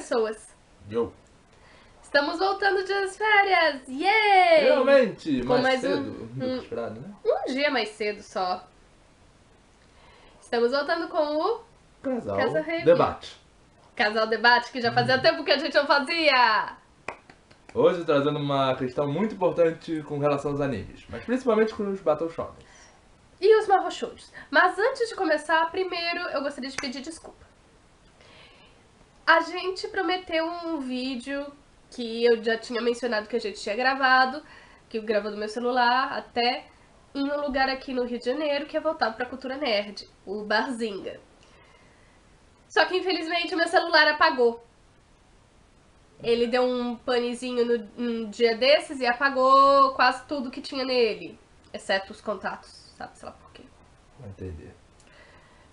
pessoas! Eu. Estamos voltando das férias! Yay! Realmente, Com mais mais cedo do que esperado, né? um dia mais cedo só. Estamos voltando com o Casal Casa Review. Debate. Casal Debate, que já fazia tempo que a gente não fazia! Hoje trazendo uma questão muito importante com relação aos animes, mas principalmente com os Battle Shonen. E os marrochões. Mas antes de começar, primeiro eu gostaria de pedir desculpa. A gente prometeu um vídeo que eu já tinha mencionado que a gente tinha gravado, que eu gravou no meu celular até, em um lugar aqui no Rio de Janeiro que é voltado pra cultura nerd, o Barzinga. Só que infelizmente o meu celular apagou. Ele deu um panezinho num dia desses e apagou quase tudo que tinha nele, exceto os contatos, sabe, sei lá por quê. Vai entender.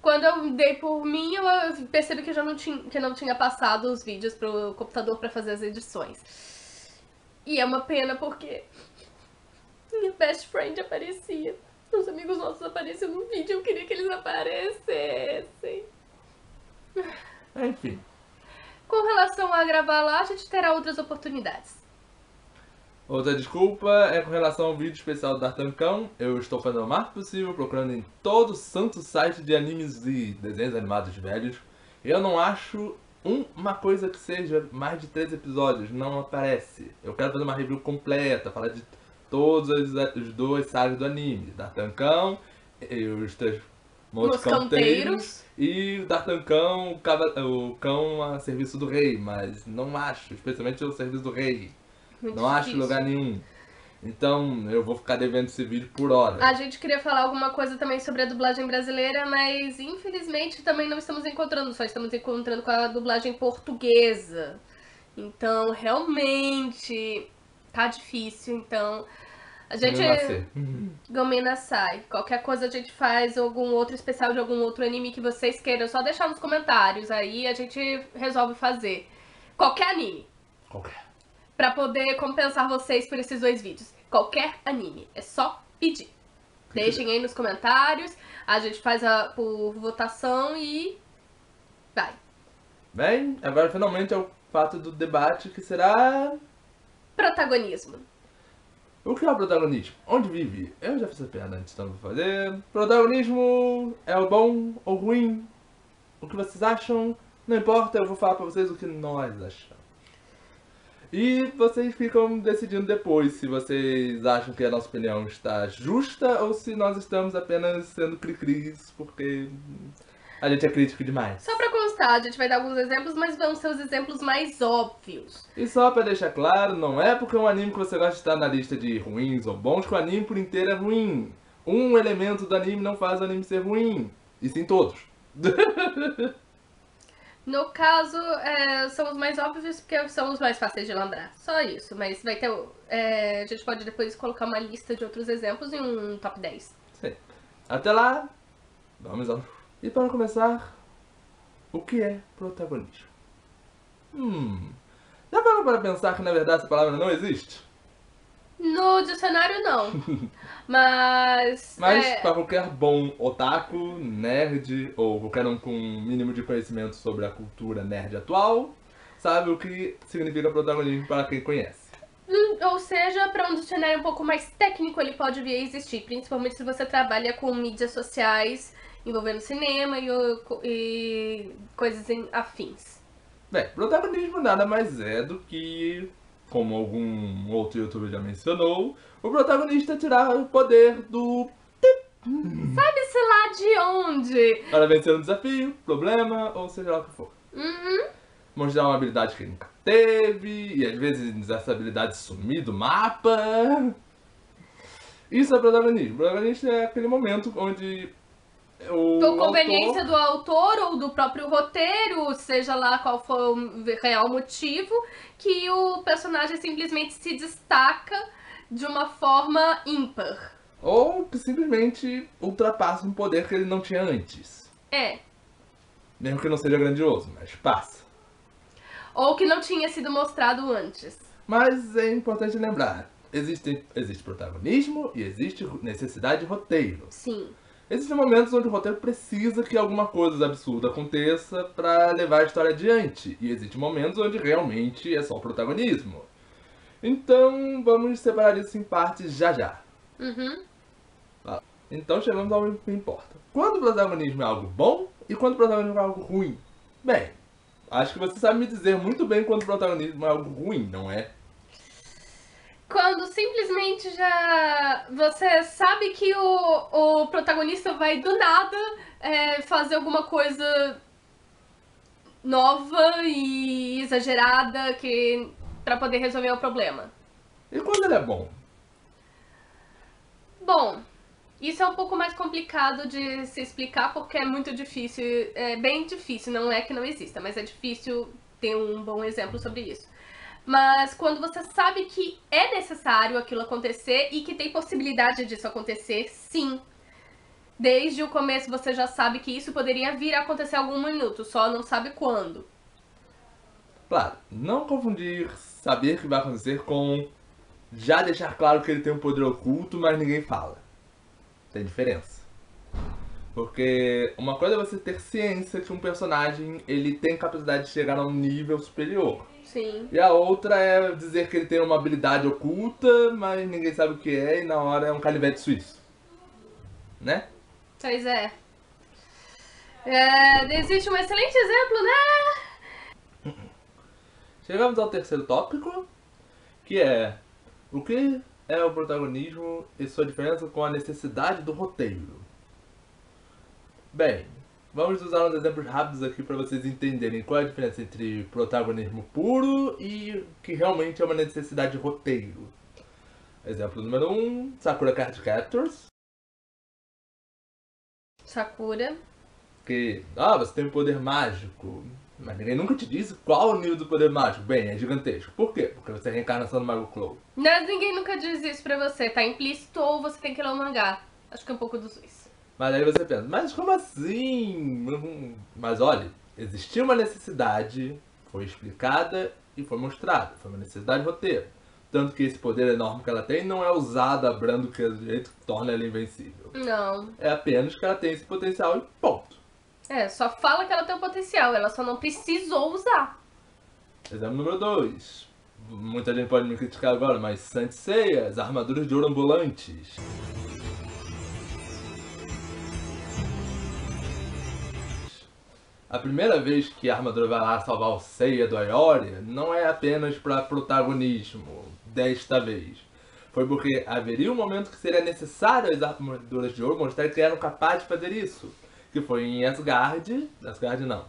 Quando eu dei por mim, eu percebi que eu já não tinha passado os vídeos pro computador pra fazer as edições. E é uma pena porque minha best friend aparecia. Os amigos nossos apareciam no vídeo, eu queria que eles aparecessem. Enfim. Com relação a gravar lá, a gente terá outras oportunidades. Outra desculpa é com relação ao vídeo especial do D'Artancão. Eu estou fazendo o mais possível, procurando em todo santo site de animes e desenhos animados velhos. E eu não acho uma coisa que seja mais de 3 episódios, não aparece. Eu quero fazer uma review completa, falar de todos os 2 sagas do anime. D'Artancão e os 3 moscanteiros e o D'Artancão, o cão a serviço do rei. Mas não acho, especialmente o serviço do rei. Muito Não acho difícil. lugar nenhum. Então eu vou ficar devendo esse vídeo por hora. A gente queria falar alguma coisa também sobre a dublagem brasileira, mas infelizmente também não estamos encontrando, só estamos encontrando com a dublagem portuguesa. Então realmente tá difícil, então a gente... Gomena sai. Qualquer coisa a gente faz, algum outro especial de algum outro anime que vocês queiram, só deixar nos comentários, aí a gente resolve fazer. Qualquer anime. Qualquer. Pra poder compensar vocês por esses 2 vídeos. Qualquer anime. É só pedir. Deixem aí nos comentários. A gente faz por votação e... vai. Bem, agora finalmente é o fato do debate que será... Protagonismo. O que é o protagonismo? Onde vive? Eu já fiz essa piada antes, então vou fazer. Protagonismo é o bom ou ruim? O que vocês acham? Não importa, eu vou falar pra vocês o que nós achamos. E vocês ficam decidindo depois se vocês acham que a nossa opinião está justa ou se nós estamos apenas sendo cri-cris porque a gente é crítico demais. Só pra constar, a gente vai dar alguns exemplos, mas vão ser os exemplos mais óbvios. E só pra deixar claro, não é porque um anime que você gosta de estar na lista de ruins ou bons que o anime por inteiro é ruim. Um elemento do anime não faz o anime ser ruim. E sim todos. No caso, são os mais óbvios porque são os mais fáceis de lembrar. Só isso, mas vai ter... a gente pode depois colocar uma lista de outros exemplos em um top 10. Sim. Até lá, vamos lá. E para começar, o que é protagonismo? Já parou para pensar que na verdade essa palavra não existe? No dicionário, não. Mas para qualquer bom otaku, nerd ou qualquer um com um mínimo de conhecimento sobre a cultura nerd atual, sabe o que significa protagonismo para quem conhece. Ou seja, para um dicionário um pouco mais técnico, ele pode vir a existir, principalmente se você trabalha com mídias sociais envolvendo cinema e coisas afins. Bem, protagonismo nada mais é do que, como algum outro youtuber já mencionou, o protagonista tirar o poder do... Sabe-se lá de onde? para vencer um desafio, problema, ou seja lá o que for. Mostrar uma habilidade que ele nunca teve, e às vezes essa habilidade sumir do mapa. Isso é protagonismo. Protagonista é aquele momento onde Por conveniência do autor ou do próprio roteiro, seja lá qual for o real motivo, que o personagem simplesmente se destaca de uma forma ímpar. Ou que simplesmente ultrapassa um poder que ele não tinha antes. Mesmo que não seja grandioso, mas passa. Ou que não tinha sido mostrado antes. Mas é importante lembrar, existe protagonismo e existe necessidade de roteiro. Sim. Existem momentos onde o roteiro precisa que alguma coisa absurda aconteça pra levar a história adiante. E existem momentos onde realmente é só o protagonismo. Então, vamos separar isso em partes já já. Uhum. Então chegamos ao que importa. Quando o protagonismo é algo bom e quando o protagonismo é algo ruim? Bem, acho que você sabe me dizer muito bem quando o protagonismo é algo ruim, não é? Quando simplesmente já você sabe que o protagonista vai do nada fazer alguma coisa nova e exagerada para poder resolver o problema. E quando ele é bom? Bom, isso é um pouco mais complicado de se explicar porque é muito difícil, é bem difícil, não é que não exista, mas é difícil ter um bom exemplo sobre isso. Mas quando você sabe que é necessário aquilo acontecer e que tem possibilidade disso acontecer, sim. Desde o começo você já sabe que isso poderia vir a acontecer em algum minuto, só não sabe quando. Claro, não confundir saber que vai acontecer com já deixar claro que ele tem um poder oculto, mas ninguém fala. Tem diferença. Porque uma coisa é você ter ciência que um personagem ele tem capacidade de chegar a um nível superior. Sim. E a outra é dizer que ele tem uma habilidade oculta, mas ninguém sabe o que é e na hora é um canivete suíço. Né? Pois é. Existe um excelente exemplo, né? Chegamos ao terceiro tópico, que é o que é o protagonismo e sua diferença com a necessidade do roteiro. Bem, vamos usar uns exemplos rápidos aqui para vocês entenderem qual é a diferença entre protagonismo puro e o que realmente é uma necessidade de roteiro. Exemplo número 1, Sakura Card Captors. Sakura. Que, você tem um poder mágico, mas ninguém nunca te disse qual o nível do poder mágico. Bem, é gigantesco. Por quê? Porque você é a reencarnação do Mago Clow. Mas ninguém nunca diz isso pra você, tá implícito ou você tem que ler o mangá. Acho que é um pouco dos dois. Mas aí você pensa, mas como assim? Mas olha, existia uma necessidade, foi explicada e foi mostrada. Foi uma necessidade de roteiro. Tanto que esse poder enorme que ela tem não é usado a brando que é do jeito que torna ela invencível. Não. É apenas que ela tem esse potencial e ponto. Só fala que ela tem um potencial, ela só não precisou usar. Exemplo número 2. Muita gente pode me criticar agora, mas Saint Seiya, as armaduras de ouro ambulantes. A primeira vez que a armadura vai lá salvar o Seiya do Aioria não é apenas para protagonismo, desta vez. Foi porque haveria um momento que seria necessário as armaduras de ouro mostrar que eram capazes de fazer isso. Que foi em Asgard não.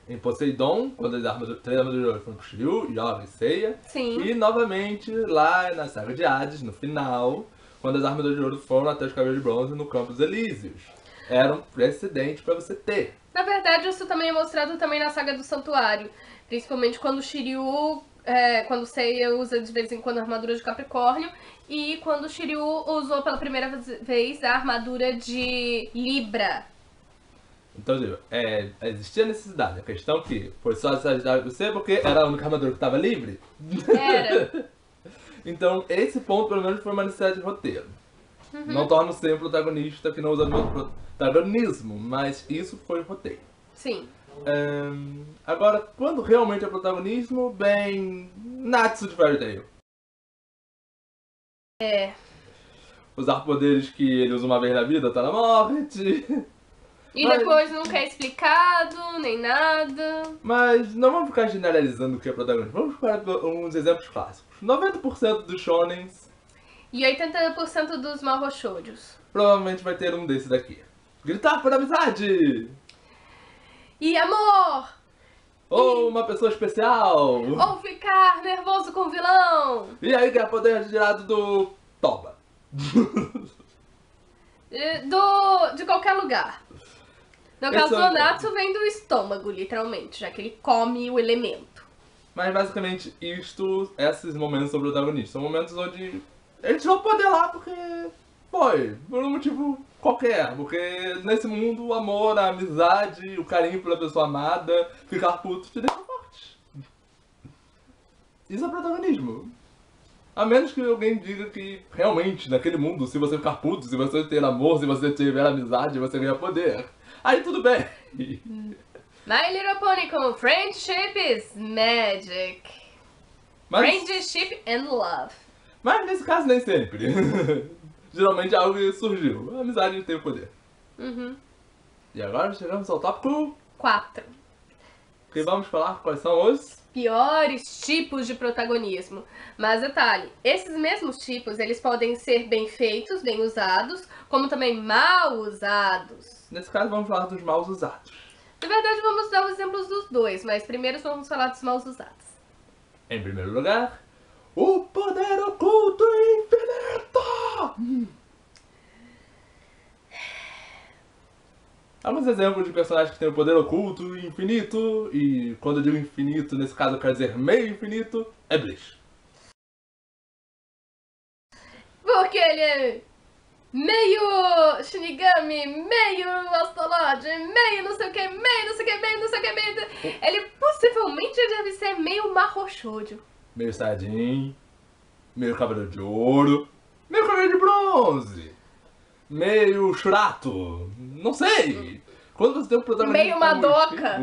Em Poseidon, quando as três armaduras de ouro foram pro Shiryu, Yoga e Seiya. Sim. E novamente lá na saga de Hades, no final, quando as armaduras de ouro foram até os cabelos de bronze no Campos Elíseos. Era um precedente para você ter. Na verdade, isso também é mostrado também na saga do Santuário. Principalmente quando o Shiryu, quando o Seiya usa de vez em quando a armadura de Capricórnio. E quando o Shiryu usou pela primeira vez a armadura de Libra. Então, existia necessidade. A questão é que foi só necessidade de você porque era a única armadura que estava livre. Era. Então, esse ponto, pelo menos, foi uma necessidade de roteiro. Não torna você um protagonista que não usa o meu protagonismo, mas isso foi o roteiro. Sim. Agora, quando realmente é protagonismo, bem... Natsu de Fairy Tail. Usar poderes que ele usa uma vez na vida, tá na morte. E depois nunca é explicado, nem nada. Mas não vamos ficar generalizando o que é protagonismo. Vamos para uns exemplos clássicos. 90% dos shonens E 80% dos Mahou Shoujos. provavelmente vai ter um desse daqui. Gritar por amizade! E amor! Ou uma pessoa especial! Ou ficar nervoso com o vilão! E aí que é poder tirado do Toba. De qualquer lugar. No caso do Natsu vem do estômago, literalmente, já que ele come o elemento. Mas basicamente esses momentos são protagonistas. São momentos onde ele tirou o poder lá porque foi, por um motivo qualquer. Porque nesse mundo o amor, a amizade, o carinho pela pessoa amada, ficar puto te deixa forte. Isso é protagonismo. A menos que alguém diga que realmente, naquele mundo, se você ficar puto, se você ter amor, se você tiver amizade, você ganha poder. Aí tudo bem. My Little Pony com Friendship is Magic. Friendship and Love. Mas nesse caso nem sempre. Geralmente é algo que surgiu. A amizade tem o poder. E agora chegamos ao tópico 4. que vamos falar quais são os piores tipos de protagonismo. Mas detalhe, esses mesmos tipos, eles podem ser bem feitos, bem usados, como também mal usados. Nesse caso vamos falar dos mal usados. Na verdade vamos dar os exemplos dos dois, mas primeiro vamos falar dos mal usados. Em primeiro lugar, o poder oculto infinito! Alguns exemplos de personagens que têm o poder oculto e infinito, e quando eu digo infinito, nesse caso eu quero dizer meio infinito, é Bleach. Porque ele é meio Shinigami, meio Astrolord, meio não sei o que, meio não sei o que, meio não sei o que, meio... Ele possivelmente deve ser meio Mahou-shoujo. Meio Saiyajin, meio Cavaleiro de Ouro, meio Cavaleiro de Bronze, meio Shurato, não sei. Quando você tem um protagonista meio Madoka.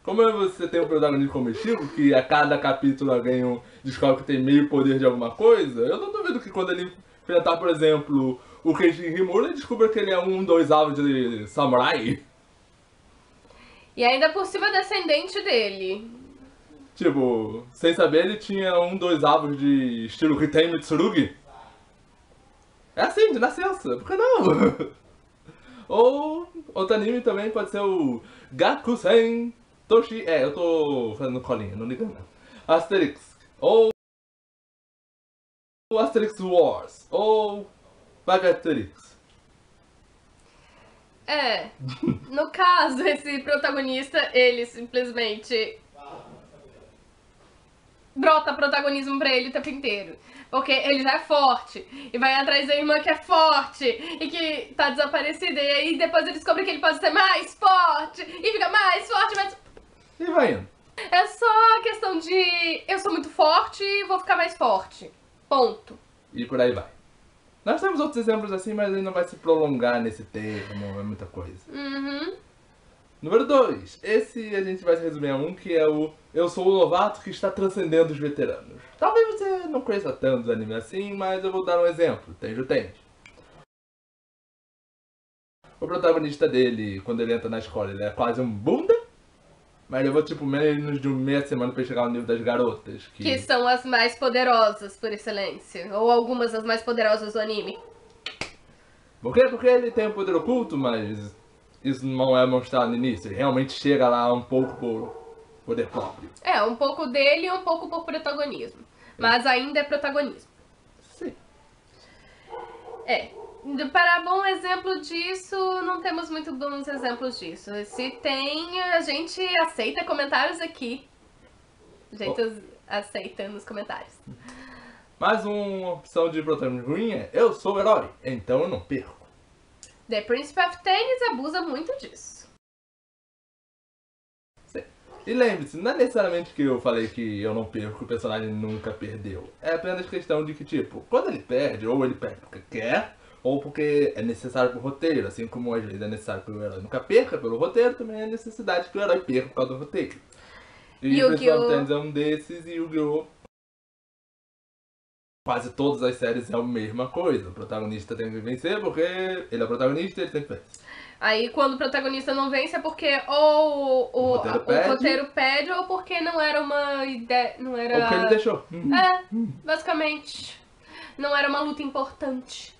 Como você tem um protagonista como estilo, que a cada capítulo alguém descobre que tem meio poder de alguma coisa, eu não duvido que quando ele enfrentar, por exemplo, o Kenshin Himura, ele descubra que ele é um 2 alvos de samurai. E ainda por cima descendente dele. Tipo, sem saber ele tinha um 2 avos de estilo Riten Mitsurugi. É assim, de nascença, por que não? Ou outro anime também pode ser o Gakusen Toshi... eu tô fazendo colinha, não liga não. Asterix. Ou Asterix Wars. Ou Bagaterix. No caso, esse protagonista, ele simplesmente brota protagonismo pra ele o tempo inteiro. Porque ele já é forte, e vai atrás da irmã que é forte, e que tá desaparecida, e aí depois ele descobre que ele pode ser mais forte, e fica mais forte, mais... E vai indo. É só questão de eu sou muito forte e vou ficar mais forte. Ponto. E por aí vai. Nós temos outros exemplos assim, mas ele não vai se prolongar nesse termo, é muita coisa. Número 2. Esse a gente vai se resumir a um, que é o eu sou o novato que está transcendendo os veteranos. Talvez você não conheça tantos animes assim, mas eu vou dar um exemplo. Tenjo Tende. O protagonista dele, quando ele entra na escola, ele é quase um bunda, mas levou tipo menos de meia semana pra chegar ao nível das garotas. Que são as mais poderosas por excelência. Ou algumas das mais poderosas do anime. Por quê? Porque ele tem um poder oculto, mas isso não é mostrado no início. Ele realmente chega lá um pouco por poder próprio. Um pouco dele e um pouco por protagonismo. Mas ainda é protagonismo. Sim. Para bom exemplo disso, não temos muito bons exemplos disso. Se tem, a gente aceita comentários aqui. A gente aceita nos comentários. Mais uma opção de protagonismo ruim é eu sou o herói, então eu não perco. The Prince of Tennis abusa muito disso. Sim. E lembre-se, não é necessariamente que eu falei que eu não perco, o personagem nunca perdeu. É apenas questão de que, tipo, quando ele perde, ou ele perde porque quer, ou porque é necessário pro roteiro. Assim como às vezes é necessário que o herói nunca perca pelo roteiro, também é necessidade que o herói perca por causa do roteiro. E o Prince of Tennis é um desses, e o Yu-Gi-Oh! Quase todas as séries é a mesma coisa. O protagonista tem que vencer porque ele é o protagonista e ele sempre vence. Aí quando o protagonista não vence é porque ou o roteiro pede ou porque não era uma ideia. Não era... Ou porque ele deixou. Basicamente. Não era uma luta importante.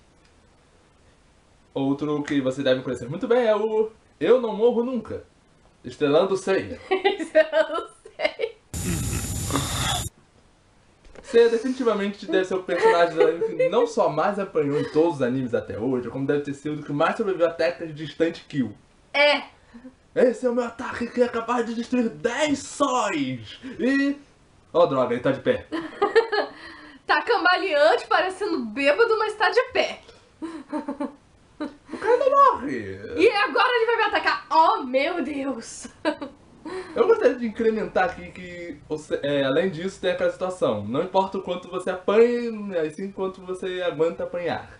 Outro que você deve conhecer muito bem é o Eu Não Morro Nunca, estrelando Seiya. Eu sei. Seiya definitivamente deve ser o personagem do anime que não só mais apanhou em todos os animes até hoje, como deve ter sido o que mais sobreviveu a técnicas de instant kill. Esse é o meu ataque que é capaz de destruir 10 sóis! E... oh, droga, ele tá de pé. Tá cambaleante, parecendo bêbado, mas tá de pé. O cara não morre. E agora ele vai me atacar. Oh, meu Deus. Eu gostaria de incrementar aqui que, além disso, tem aquela situação. Não importa o quanto você apanha, e sim quanto você aguenta apanhar.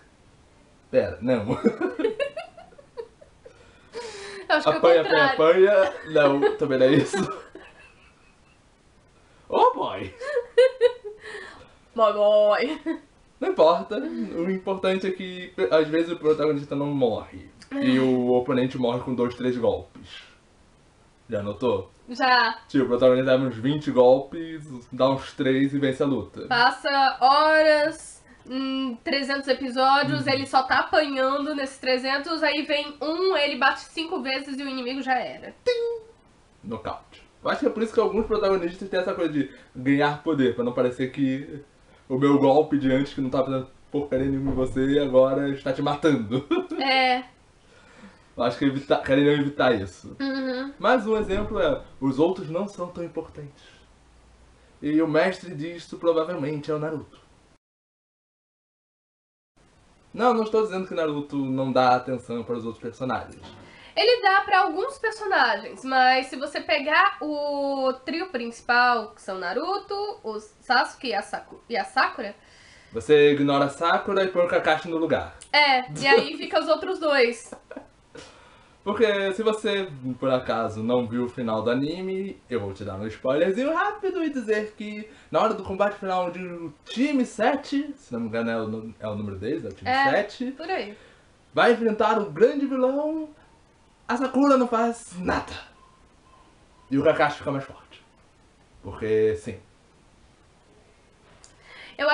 Pera, não. Eu acho que é o Apanha, apanha, contrário. apanha. Não, também não é isso. Oh boy! Boy, boy. Não importa. O importante é que às vezes o protagonista não morre. E o oponente morre com 2, 3 golpes. Já notou? Já Tipo, o protagonista dá uns 20 golpes, dá uns 3 e vence a luta. passa horas, 300 episódios, ele só tá apanhando nesses 300, aí vem ele bate 5 vezes e o inimigo já era. Nocaute. Eu acho que é por isso que alguns protagonistas têm essa coisa de ganhar poder, pra não parecer que o meu golpe de antes, que não tava fazendo porcaria nenhuma em você, agora está te matando. É. Eu acho que querem evitar isso. Uhum. Mas um exemplo é, os outros não são tão importantes. E o mestre disso provavelmente é o Naruto. Não estou dizendo que Naruto não dá atenção para os outros personagens. Ele dá pra alguns personagens, mas se você pegar o trio principal, que são Naruto, o Sasuke e a Sakura, Você ignora Sakura e põe o Kakashi no lugar. e aí fica os outros dois. Porque se você, por acaso, não viu o final do anime, eu vou te dar um spoilerzinho rápido e dizer que na hora do combate final de time 7, se não me engano é o número deles, é o time 7, Por aí. vai enfrentar o grande vilão, a Sakura não faz nada. E o Kakashi fica mais forte. Porque, sim. Eu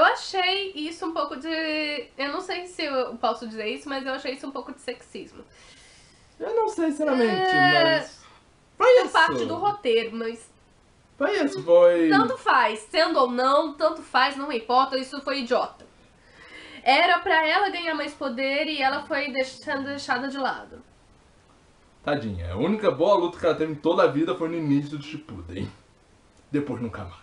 achei isso um pouco de... Eu não sei se eu posso dizer isso, mas eu achei isso um pouco de sexismo. Eu não sei, sinceramente, mas... Foi É isso. parte do roteiro, mas Foi isso, foi... tanto faz. Sendo ou não, tanto faz, não importa, isso foi idiota. Era pra ela ganhar mais poder e ela foi sendo deixada de lado. Tadinha, a única boa luta que ela teve em toda a vida foi no início do Shippuden. Depois nunca mais.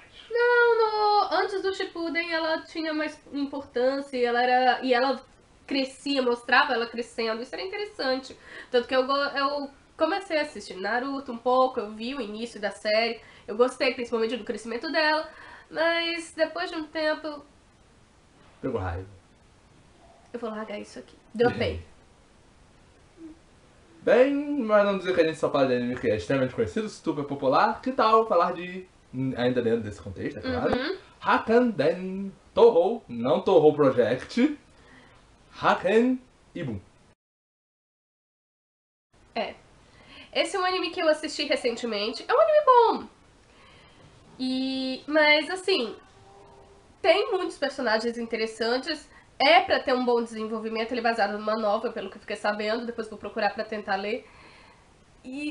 Antes do Shippuden ela tinha mais importância e ela crescia, mostrava ela crescendo. Isso era interessante. Tanto que eu comecei a assistir Naruto um pouco, eu vi o início da série. Eu gostei principalmente do crescimento dela. Mas depois de um tempo, Pegou raiva. eu vou largar isso aqui. Dropei. Bem, mas não dizer que a gente só fala de anime que é extremamente conhecido, super popular. Que tal falar de, ainda dentro desse contexto, é claro, Hakanden Touhou, não Touhou Project, Haken Ibun. Esse é um anime que eu assisti recentemente. É um anime bom. Mas assim, tem muitos personagens interessantes. É pra ter um bom desenvolvimento. Ele é baseado numa novela, pelo que eu fiquei sabendo. Depois vou procurar pra tentar ler.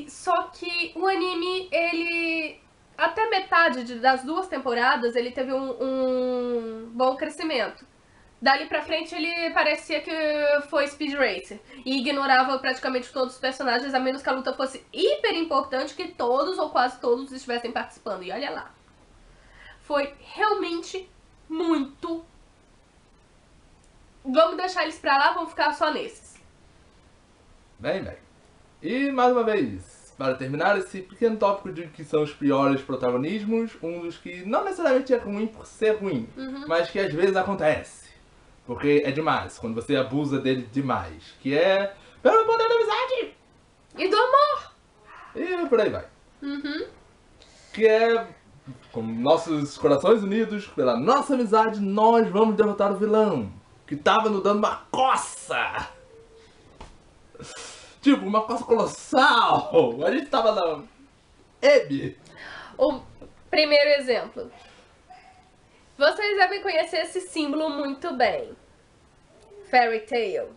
Só que o anime, ele... Até metade das 2 temporadas, ele teve um bom crescimento. Dali pra frente, ele parecia que foi Speed Racer. E ignorava praticamente todos os personagens, a menos que a luta fosse hiper importante, que todos ou quase todos estivessem participando. E olha lá. Foi realmente muito... Vamos deixar eles pra lá, vamos ficar só nesses. Bem. E mais uma vez, para terminar esse pequeno tópico de que são os piores protagonismos, um dos que não necessariamente é ruim por ser ruim, mas que às vezes acontece. Porque é demais, quando você abusa dele demais. Que é pelo poder da amizade! E do amor! E por aí vai. Que é, com nossos corações unidos, pela nossa amizade, nós vamos derrotar o vilão. Que tava nos dando uma coça! Tipo, uma coça colossal! A gente tava na... Ebe! O primeiro exemplo. Vocês devem conhecer esse símbolo muito bem. Fairy Tail.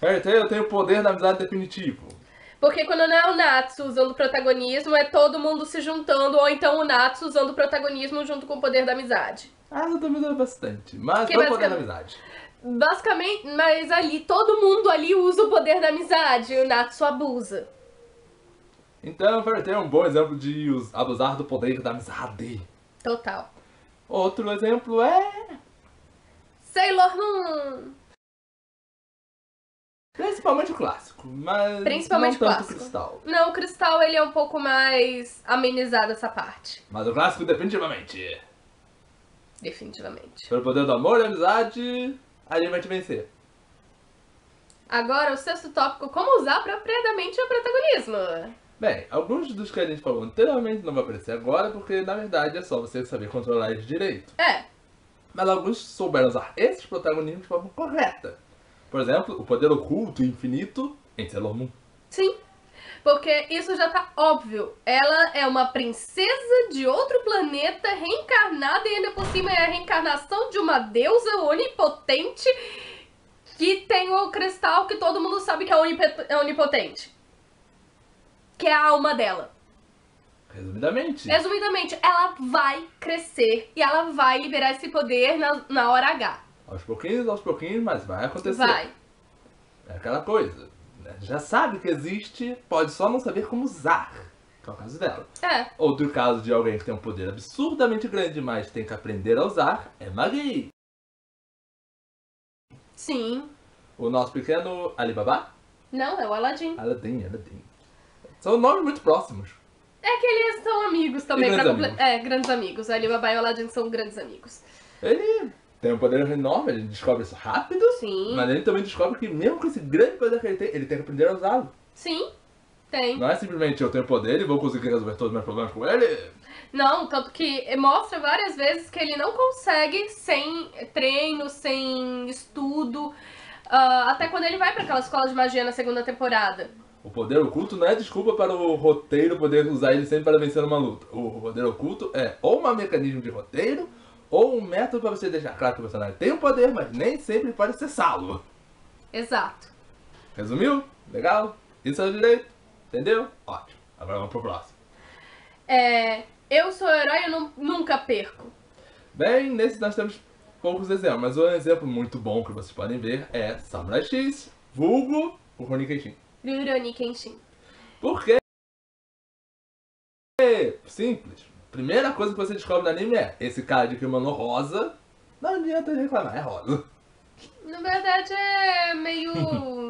Fairy Tail tem o poder da amizade definitivo. Porque quando não é o Natsu usando o protagonismo, é todo mundo se juntando, ou então o Natsu usando o protagonismo junto com o poder da amizade. Ah, eu tô me dando bastante, mas Que não o poder da basicamente- amizade. Basicamente, mas ali, todo mundo ali usa o poder da amizade e o Natsu abusa. Então, Fairy Tail é um bom exemplo de abusar do poder da amizade. Total. Outro exemplo é... Sailor Moon. principalmente o clássico. clássico, mas Principalmente não tanto clássico. Cristal. Não, o Cristal ele é um pouco mais amenizado essa parte. Mas o clássico definitivamente. Definitivamente. Pelo poder do amor e amizade, a gente vai te vencer. Agora, o sexto tópico, como usar apropriadamente o protagonismo. Bem, alguns dos que a gente falou anteriormente não vão aparecer agora, porque na verdade é só você saber controlar eles direito. É, Mas alguns souberam usar esses protagonismos de forma correta. Por exemplo, o poder oculto e infinito em Sailor Moon. sim. Porque isso já tá óbvio. Ela é uma princesa de outro planeta, reencarnada, e ainda por cima é a reencarnação de uma deusa onipotente que tem o cristal que todo mundo sabe que é onipotente. Que é a alma dela. Resumidamente, Resumidamente, ela vai crescer e ela vai liberar esse poder na hora H. aos pouquinhos, mas vai acontecer. Vai. É aquela coisa. Né? Já sabe que existe, pode só não saber como usar. Que é o caso dela. É. Outro caso de alguém que tem um poder absurdamente grande, mas tem que aprender a usar, é Marie. Sim. O nosso pequeno Alibaba? Não, é o Aladdin. Aladdin. São nomes muito próximos. É que eles são amigos também. E grandes amigos. É, grandes amigos. O Alibaba e o Aladdin são grandes amigos. Ele tem um poder enorme, ele descobre isso rápido. Sim. Mas ele também descobre que mesmo com esse grande poder que ele tem que aprender a usá-lo. Sim, tem. Não é simplesmente eu tenho poder e vou conseguir resolver todos os meus problemas com ele. Não, tanto que mostra várias vezes que ele não consegue sem treino, sem estudo. Até quando ele vai pra aquela escola de magia na segunda temporada. O poder oculto não é desculpa para o roteiro poder usar ele sempre para vencer uma luta. O poder oculto é ou um mecanismo de roteiro, ou um método para você deixar claro que o personagem tem um poder, mas nem sempre pode acessá-lo. Exato. Resumiu? Legal? Isso é o direito? Entendeu? Ótimo. Agora vamos pro próximo. Eu sou herói, eu nunca perco. Bem, nesse nós temos poucos exemplos, mas um exemplo muito bom que vocês podem ver é Samurai X, vulgo o Rurouni Kenshin. Rurouni Kenshin. Por quê? Simples. Primeira coisa que você descobre no anime é esse cara de kimono rosa. Não adianta reclamar, é rosa. Na verdade é meio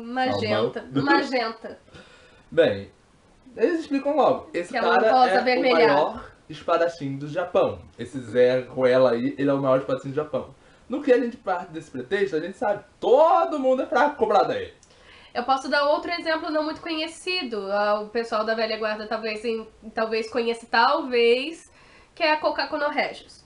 magenta. Magenta. Bem, eles explicam logo. Esse Que é uma cara rosa é avermelhada. o maior espadachim do Japão. Esse Zé Ruela aí, ele é o maior espadachim do Japão. No que a gente parte desse pretexto, a gente sabe, todo mundo é fraco cobrado aí. Eu posso dar outro exemplo não muito conhecido. O pessoal da velha guarda talvez conheça, que é a Kokaku no Regius.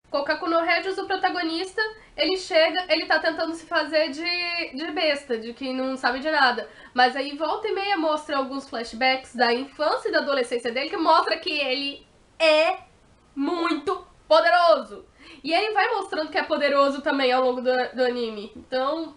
Kokaku no Regius, o protagonista, ele tá tentando se fazer de besta, de que não sabe de nada. Mas aí volta e meia mostra alguns flashbacks da infância e da adolescência dele, que mostra que ele é muito poderoso. E ele vai mostrando que é poderoso também ao longo do anime. Então,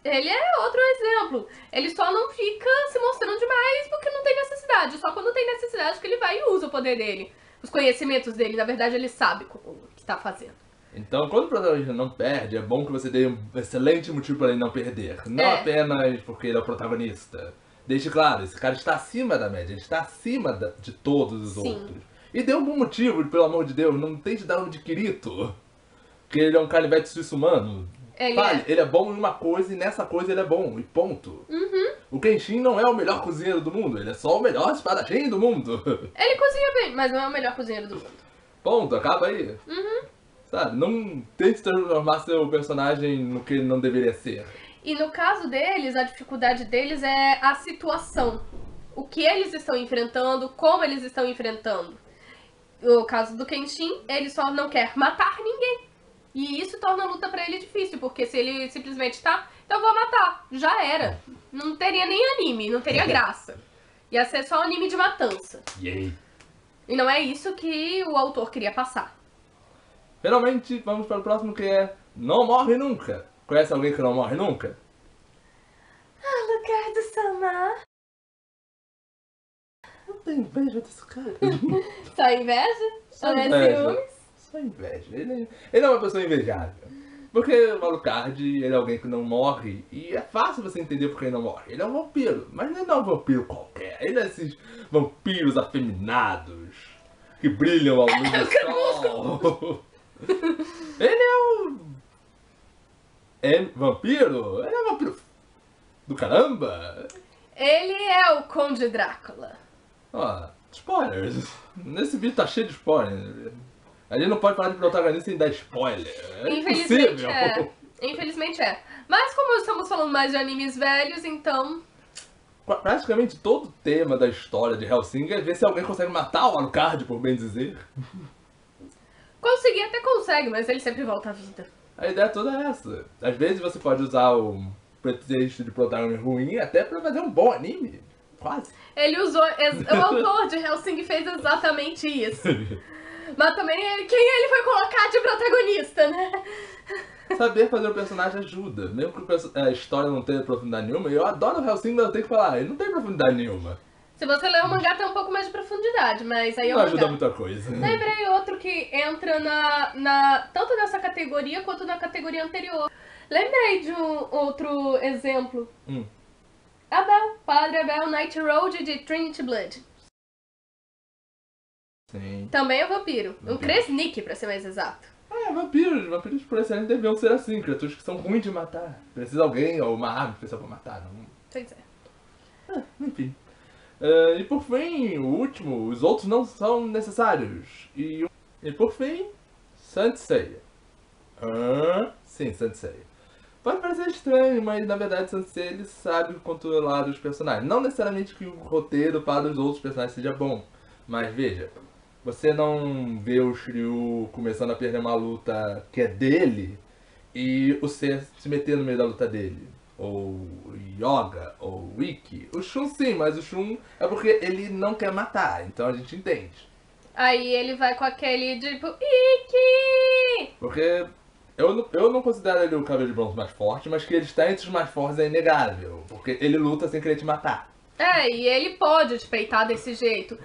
ele é outro exemplo. Ele só não fica se mostrando demais porque não tem necessidade. Só quando tem necessidade que ele vai e usa o poder dele. Os conhecimentos dele, na verdade, ele sabe o que tá fazendo. Então, quando o protagonista não perde, é bom que você dê um excelente motivo para ele não perder. Não É. apenas porque ele é o protagonista. Deixe claro, esse cara está acima da média, ele está acima de todos os Sim. outros. E dê um bom motivo, pelo amor de Deus, não tente dar um de Kirito. Porque ele é um canivete suíço humano. Ele é bom em uma coisa e nessa coisa ele é bom, e ponto. Uhum. O Kenshin não é o melhor cozinheiro do mundo, ele é só o melhor espadachim do mundo. Ele cozinha bem, mas não é o melhor cozinheiro do mundo. Ponto, acaba aí. Uhum. Sabe, não tente transformar seu personagem no que ele não deveria ser. E no caso deles, a dificuldade deles é a situação. O que eles estão enfrentando, como eles estão enfrentando. No caso do Kenshin, ele só não quer matar ninguém. E isso torna a luta pra ele difícil, porque se ele simplesmente tá, então eu vou matar. Já era. Não teria nem anime, não teria graça. Ia ser só anime de matança. Yay. E não é isso que o autor queria passar. Finalmente, vamos para o próximo que é Não Morre Nunca. Conhece alguém que não morre nunca? Lugar do Sama. Eu tenho inveja desse cara. Só inveja? Só Ou é inveja. ciúmes? Só inveja. Ele é uma pessoa invejável. Porque o Alucard, ele é alguém que não morre. E é fácil você entender por que ele não morre. Ele é um vampiro. Mas ele não é um vampiro qualquer. Ele é esses vampiros afeminados. Que brilham ao luz do sol. Ele é um... É vampiro? Ele é um vampiro do caramba. Ele é o Conde Drácula. Ó, spoilers. Nesse vídeo tá cheio de spoilers. A gente não pode falar de protagonista sem dar spoiler. É Infelizmente impossível. é. Infelizmente é. Mas como estamos falando mais de animes velhos, então... Praticamente todo o tema da história de Hellsing é ver se alguém consegue matar o Alucard, por bem dizer. Conseguir até consegue, mas ele sempre volta à vida. A ideia toda é essa. Às vezes você pode usar o pretexto de protagonista ruim até pra fazer um bom anime. Quase. Ele usou... O autor de Hellsing fez exatamente isso. Mas também quem ele foi colocar de protagonista, né? Saber fazer o personagem ajuda. Mesmo que a história não tenha profundidade nenhuma. Eu adoro o Hellsing, mas eu tenho que falar, ele não tem profundidade nenhuma. Se você ler o mangá tem um pouco mais de profundidade, mas aí é o Não mangá. ajuda muita coisa. Lembrei outro que entra tanto nessa categoria quanto na categoria anterior. Lembrei de um outro exemplo. Abel, Padre Abel, Night Road de Trinity Blood. Sim. Também é vampiro. Um Kresnik, pra ser mais exato. Vampiros. Vampiros por excelência deviam ser assim. Criaturas que são ruins de matar. Precisa alguém ou uma arma especial pra matar. Não... Pois é. Enfim. E por fim, o último, os outros não são necessários. E por fim, Saint Seiya. Sim, Saint Seiya. Pode parecer estranho, mas na verdade Saint Seiya ele sabe controlar os personagens. Não necessariamente que o roteiro para os outros personagens seja bom. Mas veja, você não vê o Shiryu começando a perder uma luta que é dele e o Seiya se meter no meio da luta dele. Ou Yoga, ou Wiki. O Shun sim, mas o Shun é porque ele não quer matar, então a gente entende. Aí ele vai com aquele tipo, Iki! Porque eu não considero ele o cabelo de bronze mais forte, mas que ele está entre os mais fortes é inegável. Porque ele luta sem querer te matar. E ele pode te peitar desse jeito.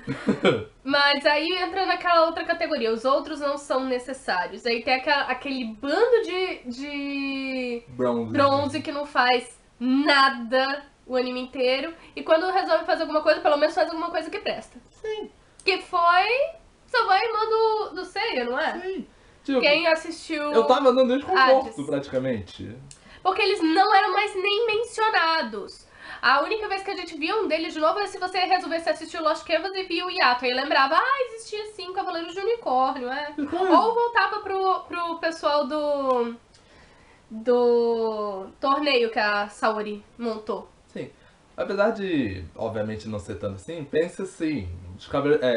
Mas aí entra naquela outra categoria, os outros não são necessários. Aí tem aquele bando de bronze que não faz nada o anime inteiro. E quando resolve fazer alguma coisa, pelo menos faz alguma coisa que presta. Sim. Que foi Savoy, irmã do Seiya, não é? Sim. Tipo, Quem assistiu... eu tava dando desconforto Hades. praticamente. Porque eles não eram mais nem mencionados. A única vez que a gente via um deles de novo é se você resolvesse assistir o Lost Canvas e via o Yato. Aí lembrava, existia sim Cavaleiros de Unicórnio, Ou voltava pro pessoal do torneio que a Saori montou. Sim. Apesar de, obviamente, não ser tanto assim, pensa assim,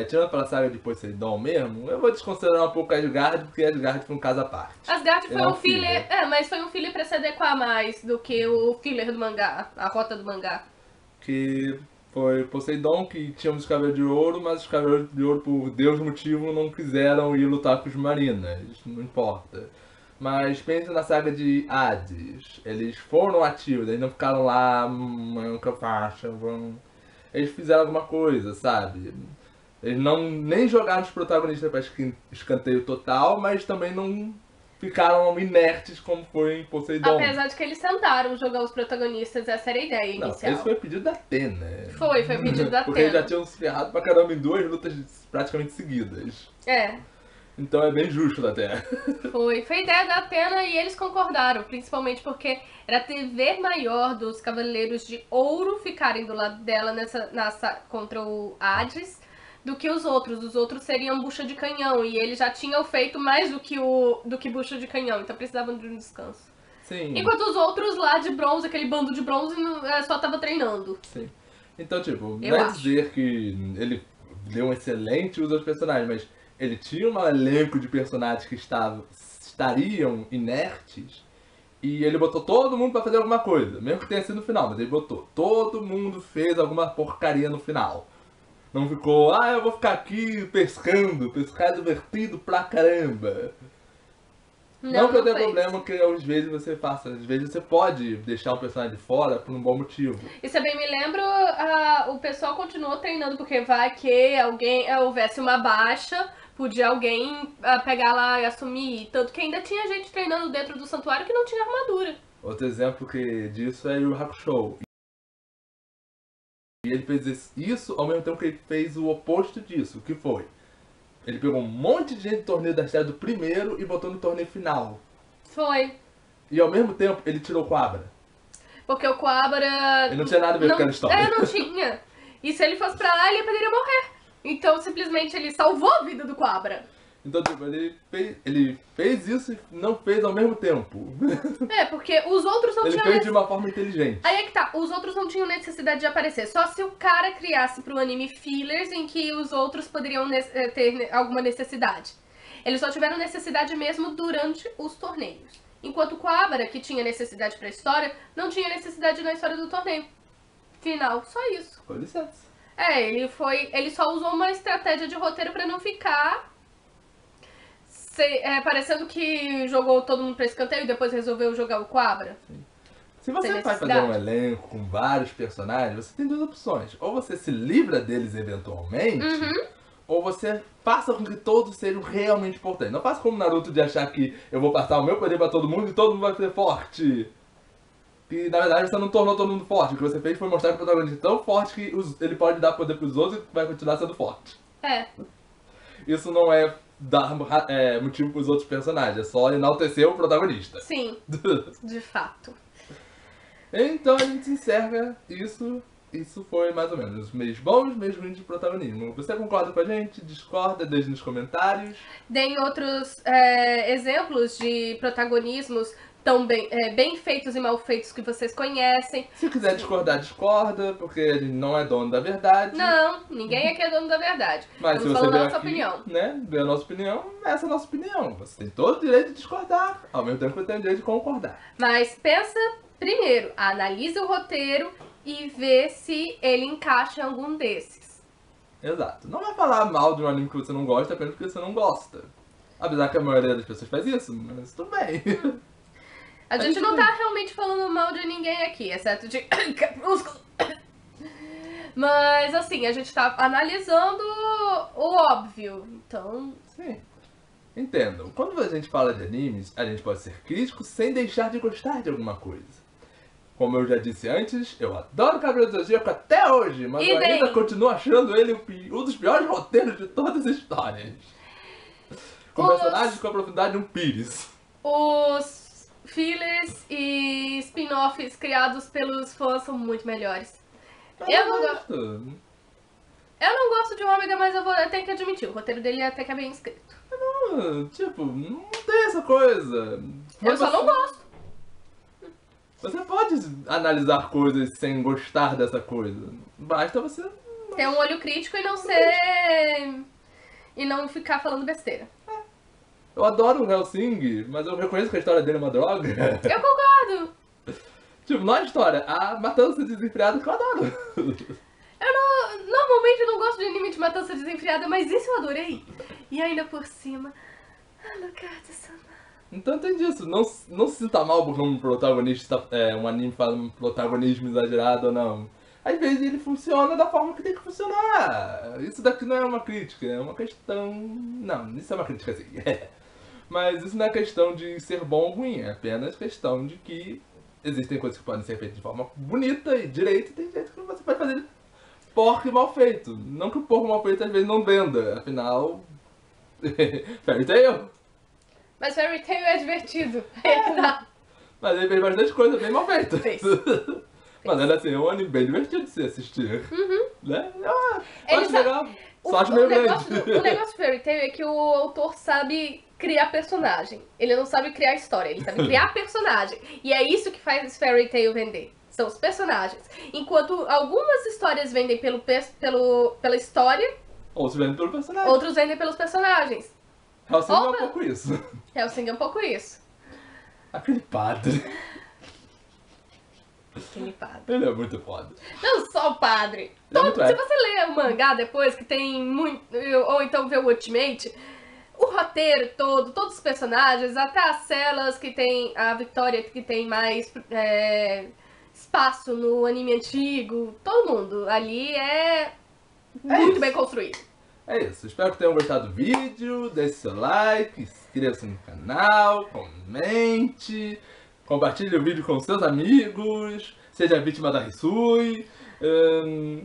tirando pela saga de Poseidon mesmo, eu vou desconsiderar um pouco Asgard, porque Asgard foi um caso à parte. Asgard foi É um filler, mas foi um filler pra se adequar mais do que o filler do mangá, a rota do mangá. Que foi Poseidon, que tínhamos os Cavaleiros de Ouro, mas os Cavaleiros de Ouro, por Deus motivo, não quiseram ir lutar com os Marinas, não importa. Mas pense na saga de Hades, eles foram ativos, eles não ficaram lá, manca faixa, eles fizeram alguma coisa, sabe? Eles não nem jogaram os protagonistas para escanteio total, mas também não ficaram inertes como foi em Poseidon. Apesar de que eles tentaram jogar os protagonistas, essa era a ideia inicial. Esse foi pedido da Atena. Foi pedido da Atena. Porque eles já tinham se ferrado pra caramba em 2 lutas praticamente seguidas. Então é bem justo da Atena. Foi ideia da Atena e eles concordaram, principalmente porque era dever maior dos Cavaleiros de Ouro ficarem do lado dela contra o Hades do que os outros. Os outros seriam bucha de canhão e eles já tinham feito mais do que bucha de canhão, então precisavam de um descanso. Sim. Enquanto os outros lá de bronze, aquele bando de bronze, só tava treinando. Sim. Então, tipo, não é dizer que ele deu um excelente uso aos personagens, mas ele tinha um elenco de personagens que estariam inertes e ele botou todo mundo pra fazer alguma coisa, mesmo que tenha sido no final, mas ele botou. Todo mundo fez alguma porcaria no final. Não ficou, eu vou ficar aqui pescando, pescar é divertido pra caramba. Não que eu tenha problema que às vezes você faça, às vezes você pode deixar um personagem de fora por um bom motivo. E também me lembro, o pessoal continuou treinando, porque vai que houvesse uma baixa, podia alguém pegar lá e assumir. Tanto que ainda tinha gente treinando dentro do santuário que não tinha armadura. Outro exemplo disso é o Hakusho. E ele fez isso ao mesmo tempo que ele fez o oposto disso, que foi... Ele pegou um monte de gente do torneio da série do primeiro e botou no torneio final. Foi. E ao mesmo tempo ele tirou o Quabra. Porque o Coabra... Ele não tinha nada a ver com aquela história. É, não tinha. E se ele fosse pra lá, ele poderia morrer. Então, simplesmente, ele salvou a vida do Coabra. Então, tipo, ele fez isso e não fez ao mesmo tempo. É, porque os outros não Ele tinham... fez de uma forma inteligente. Aí é que tá, os outros não tinham necessidade de aparecer. Só se o cara criasse pro anime fillers em que os outros poderiam ter alguma necessidade. Eles só tiveram necessidade mesmo durante os torneios. Enquanto o Coabra, que tinha necessidade pra história, não tinha necessidade na história do torneio. Final, só isso. Com licença. É, ele só usou uma estratégia de roteiro pra não ficar parecendo que jogou todo mundo pra escanteio e depois resolveu jogar o Coabra. Se você Sem vai fazer necessidade. um elenco com vários personagens, você tem duas opções. Ou você se livra deles eventualmente, ou você faça com que todos sejam realmente importantes. Não faça como Naruto de achar que eu vou passar o meu poder pra todo mundo e todo mundo vai ser forte. E na verdade você não tornou todo mundo forte. O que você fez foi mostrar que o protagonista é tão forte que ele pode dar poder pros outros e vai continuar sendo forte. É. Isso não é dar motivo pros outros personagens, é só enaltecer o protagonista. Sim, de fato. Então a gente encerra isso. Isso foi mais ou menos meios bons, meios ruins de protagonismo. Você concorda com a gente? Discorda? Deixe nos comentários. Deem outros exemplos de protagonismos tão bem feitos e mal feitos que vocês conhecem. Se quiser discordar, discorda, porque a gente não é dono da verdade. Não, ninguém aqui é dono da verdade. Mas se Estamos você falando veio a nossa aqui, opinião. né, ver a nossa opinião, essa é a nossa opinião. Você tem todo o direito de discordar, ao mesmo tempo que você tem o direito de concordar. Mas pensa primeiro, analise o roteiro e vê se ele encaixa em algum desses. Exato. Não vai falar mal de um anime que você não gosta apenas porque você não gosta. Apesar que a maioria das pessoas faz isso, mas tudo bem. A gente não tá realmente falando mal de ninguém aqui, exceto de Crepúsculo. Mas assim, a gente tá analisando o óbvio, então... Sim. Entendam, quando a gente fala de animes, a gente pode ser crítico sem deixar de gostar de alguma coisa. Como eu já disse antes, eu adoro Cavaleiro do Zodíaco até hoje, mas eu ainda continuo achando ele um dos piores roteiros de todas as histórias. Com personagens com a profundidade de um pires. Os fillers e spin-offs criados pelos fãs são muito melhores. Eu não gosto de Ômega, mas eu tenho que admitir, o roteiro dele até que é bem escrito. Tipo, não tem essa coisa. Eu só não gosto. Você pode analisar coisas sem gostar dessa coisa. Basta você ter um olho crítico e não ser... e não ficar falando besteira. Eu adoro o Hellsing, mas eu reconheço que a história dele é uma droga. Eu concordo. Tipo, não é a história, a matança desenfreada que eu adoro. Normalmente eu não gosto de anime de matança desenfreada, mas isso eu adorei. E ainda por cima... Alucard-sama. Então entende isso, não se sinta mal porque um protagonista, um anime faz um protagonismo exagerado ou não. Às vezes ele funciona da forma que tem que funcionar. Isso daqui não é uma crítica, é uma questão... Não, isso é uma crítica sim. Mas isso não é questão de ser bom ou ruim, é apenas questão de que existem coisas que podem ser feitas de forma bonita e direita, e tem jeito que você pode fazer porco e mal feito. Não que o porco mal feito às vezes não venda, afinal... Fairy Tail. Mas Fairy Tail é divertido. Mas ele fez bastante coisa bem mal feita. Fez. Mas ainda assim, é um anime bem divertido de se assistir. Né? Eu acho legal. Só acho O meio grande. negócio do Fairy Tail é que o autor sabe criar personagem. Ele não sabe criar história, ele sabe criar personagem. E é isso que faz Fairy Tail vender. São os personagens. Enquanto algumas histórias vendem pela história, Outros vendem pelo personagem. outros vendem pelos personagens. Hellsing é um pouco isso. Hellsing é um pouco isso. Aquele padre. Aquele padre. Ele é muito foda. Não só o padre. Ele é muito Se você ler o mangá depois, que tem muito... Ou então ver o Ultimate, o roteiro todo, todos os personagens, até as celas que tem... A Victoria que tem mais espaço no anime antigo. Todo mundo ali é muito isso. bem construído. É isso. Espero que tenham gostado do vídeo. Deixe seu like, inscreva-se no canal, comente, compartilhe o vídeo com seus amigos, seja vítima da Risui.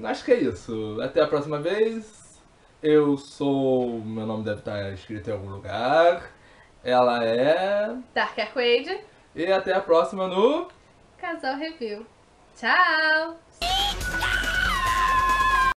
Acho que é isso. Até a próxima vez. Eu sou... Meu nome deve estar escrito em algum lugar. Ela é... Dark Arcade. E até a próxima no... Casal Review. Tchau!